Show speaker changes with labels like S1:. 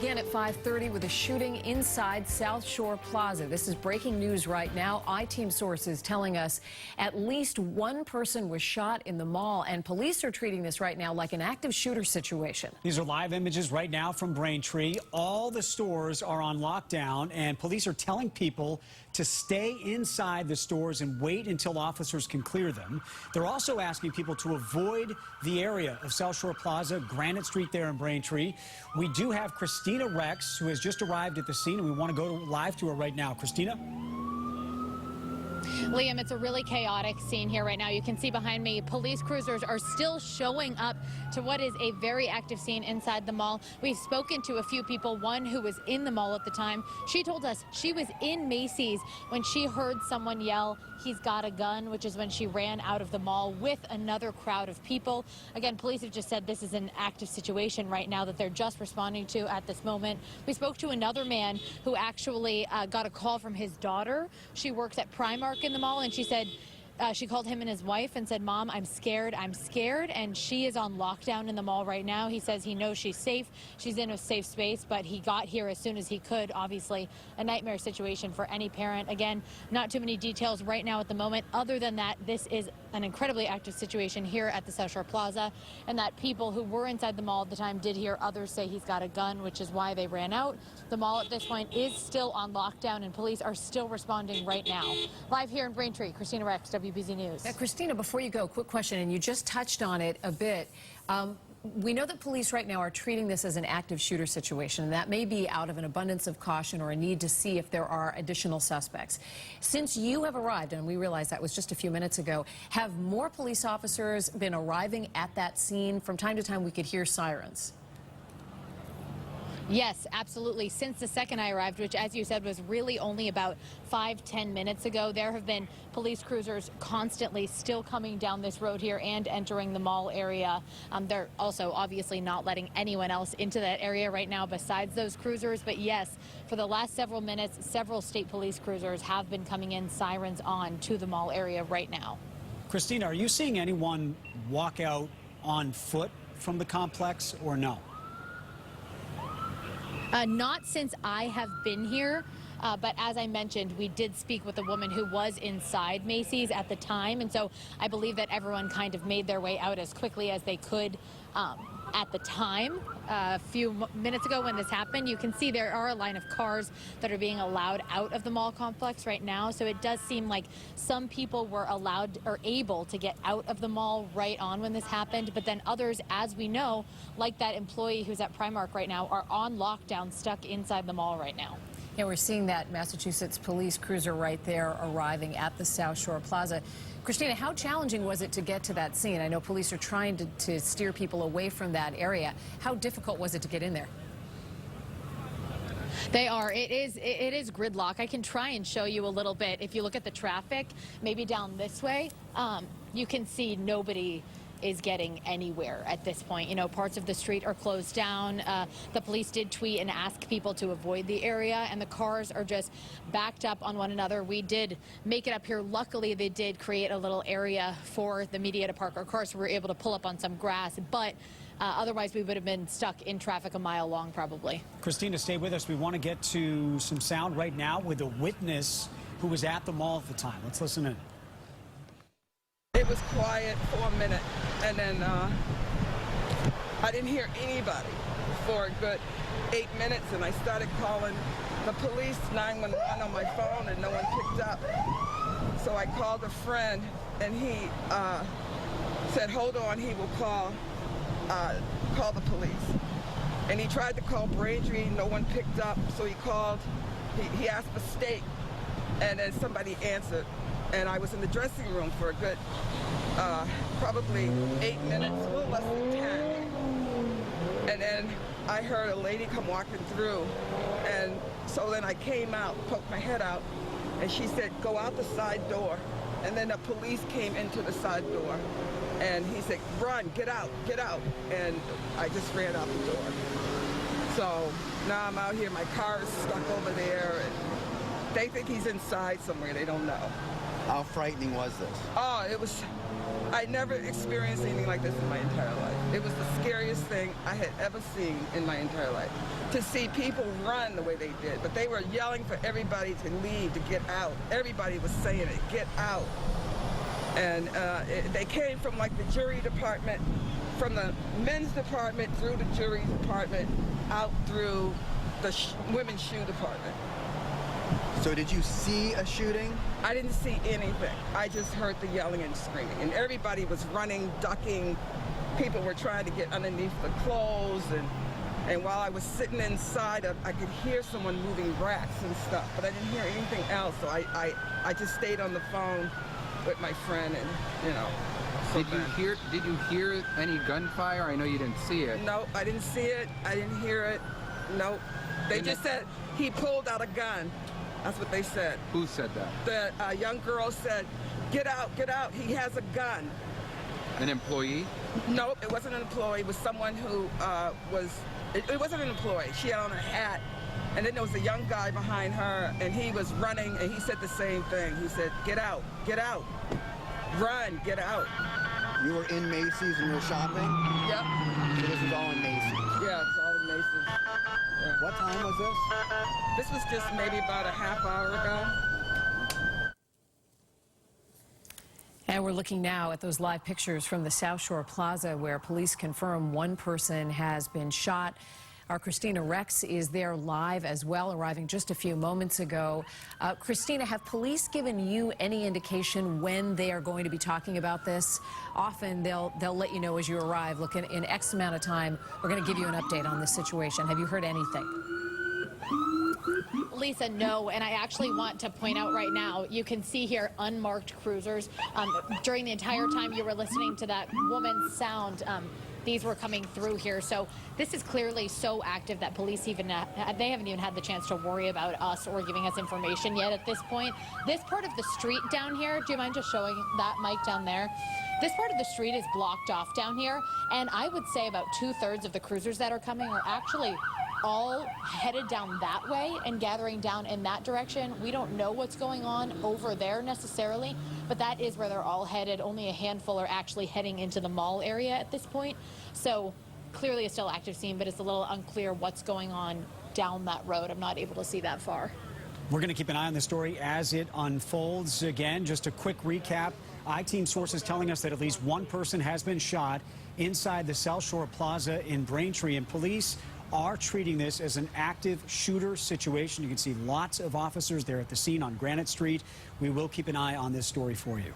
S1: began at 5:30 with a shooting inside South Shore Plaza. This is breaking news right now. I-Team sources telling us at least one person was shot in the mall, and police are treating this right now like an active shooter situation.
S2: These are live images right now from Braintree. All the stores are on lockdown, and police are telling people to stay inside the stores and wait until officers can clear them. They're also asking people to avoid the area of South Shore Plaza, Granite Street there in Braintree. We do have Kristina, who has just arrived at the scene, and we want to go live to her right now. Kristina?
S3: Liam, it's a really chaotic scene here right now. You can see behind me, police cruisers are still showing up to what is a very active scene inside the mall. We've spoken to a few people, one who was in the mall at the time. She told us she was in Macy's when she heard someone yell, "He's got a gun," which is when she ran out of the mall with another crowd of people. Again, police have just said this is an active situation right now that they're just responding to at this moment. We spoke to another man who actually got a call from his daughter. She works at Primark in the mall, and she said she called him and his wife and said, "Mom, I'm scared, and she is on lockdown in the mall right now." He says he knows she's safe, she's in a safe space, but he got here as soon as he could. Obviously a nightmare situation for any parent. Again, not too many details right now at the moment, other than that this is an incredibly active situation here at the South Shore Plaza, and that people who were inside the mall at the time did hear others say he's got a gun, which is why they ran out. The mall at this point is still on lockdown, and police are still responding right now. Live here in Braintree, Kristina Rex, WBZ News.
S1: Kristina, before you go, quick question, and you just touched on it a bit. We know that police right now are treating this as an active shooter situation, and that may be out of an abundance of caution or a need to see if there are additional suspects. Since you have arrived, and we realized that was just a few minutes ago, have more police officers been arriving at that scene? From time to time, we could hear sirens.
S3: Yes, absolutely. Since the second I arrived, which, as you said, was really only about 5-10 minutes ago, there have been police cruisers constantly still coming down this road here and entering the mall area. They're also obviously not letting anyone else into that area right now besides those cruisers. But yes, for the last several minutes, several state police cruisers have been coming in, sirens on, to the mall area right now.
S2: Kristina, are you seeing anyone walk out on foot from the complex or no?
S3: Not since I have been here, but as I mentioned, we did speak with a woman who was inside Macy's at the time, and so I believe that everyone kind of made their way out as quickly as they could at the time. A few minutes ago when this happened, you can see there are a line of cars that are being allowed out of the mall complex right now, so it does seem like some people were allowed or able to get out of the mall right on when this happened, but then others, as we know, like that employee who's at Primark right now, are on lockdown, stuck inside the mall right now.
S1: Yeah, we're seeing that Massachusetts police cruiser right there arriving at the South Shore Plaza. Kristina, how challenging was it to get to that scene? I know police are trying to steer people away from that area. How difficult was it to get in there?
S3: They are. It is gridlock. I can try and show you a little bit. If you look at the traffic, maybe down this way, you can see nobody is getting anywhere at this point. You know, parts of the street are closed down. The police did tweet and ask people to avoid the area, and the cars are just backed up on one another. We did make it up here. Luckily, they did create a little area for the media to park our cars, so we were able to pull up on some grass, but otherwise we would have been stuck in traffic a mile long probably.
S2: Kristina, stay with us. We want to get to some sound right now with a witness who was at the mall at the time. Let's listen in.
S4: It was quiet for a minute, and then I didn't hear anybody for a good 8 minutes, and I started calling the police 911 on my phone, and no one picked up. So I called a friend, and he said, "Hold on, he will call the police." And he tried to call Braintree, no one picked up, so he asked for state, and then somebody answered. And I was in the dressing room for a good, probably 8 minutes, a little less than 10. And then I heard a lady come walking through. And so then I came out, poked my head out, and she said, "Go out the side door." And then the police came into the side door. And he said, "Run, get out, get out." And I just ran out the door. So now I'm out here, my car is stuck over there, and they think he's inside somewhere, they don't know.
S5: How frightening was this?
S4: Oh, it was, I never experienced anything like this in my entire life. It was the scariest thing I had ever seen in my entire life. To see people run the way they did, but they were yelling for everybody to leave, to get out. Everybody was saying it, get out. And they came from like the jury department, from the men's department through the jury department, out through the women's shoe department.
S5: So did you see a shooting?
S4: I didn't see anything. I just heard the yelling and screaming. And everybody was running, ducking. People were trying to get underneath the clothes. And while I was sitting inside, I could hear someone moving racks and stuff. But I didn't hear anything else. So I just stayed on the phone with my friend and, you know.
S6: Did you hear any gunfire? I know you didn't see it.
S4: No, I didn't see it. I didn't hear it. Nope. They just said he pulled out a gun. That's what they said.
S6: Who said that?
S4: The young girl said, get out, he has a gun.
S6: An employee?
S4: Nope, it wasn't an employee. It was someone who it wasn't an employee. She had on a hat. And then there was a young guy behind her, and he was running, and he said the same thing. He said, get out, run, get out.
S5: You were in Macy's and you were shopping?
S4: Yep.
S5: So this was all in Macy's?
S4: Yeah, it's all in Macy's. Yeah.
S5: What time was this?
S4: This was just maybe about a half hour ago.
S1: And we're looking now at those live pictures from the South Shore Plaza where police confirm one person has been shot. Our Kristina Rex is there live as well, arriving just a few moments ago. Kristina, have police given you any indication when they are going to be talking about this? Often they'll let you know as you arrive, look, in X amount of time, we're going to give you an update on this situation. Have you heard anything?
S3: Lisa, no, and I actually want to point out right now, you can see here unmarked cruisers. During the entire time you were listening to that woman's sound, these were coming through here. So this is clearly so active that police they haven't even had the chance to worry about us or giving us information yet at this point. This part of the street down here, do you mind just showing that, Mike, down there? This part of the street is blocked off down here, and I would say about 2/3 of the cruisers that are coming are actually all headed down that way and gathering down in that direction. We don't know what's going on over there necessarily, but that is where they're all headed. Only a handful are actually heading into the mall area at this point. So clearly a still active scene, but it's a little unclear what's going on down that road. I'm not able to see that far.
S2: We're going to keep an eye on the story as it unfolds. Again, just a quick recap. I-Team sources telling us that at least one person has been shot inside the South Shore Plaza in Braintree, and police are treating this as an active shooter situation. You can see lots of officers there at the scene on Granite Street. We will keep an eye on this story for you.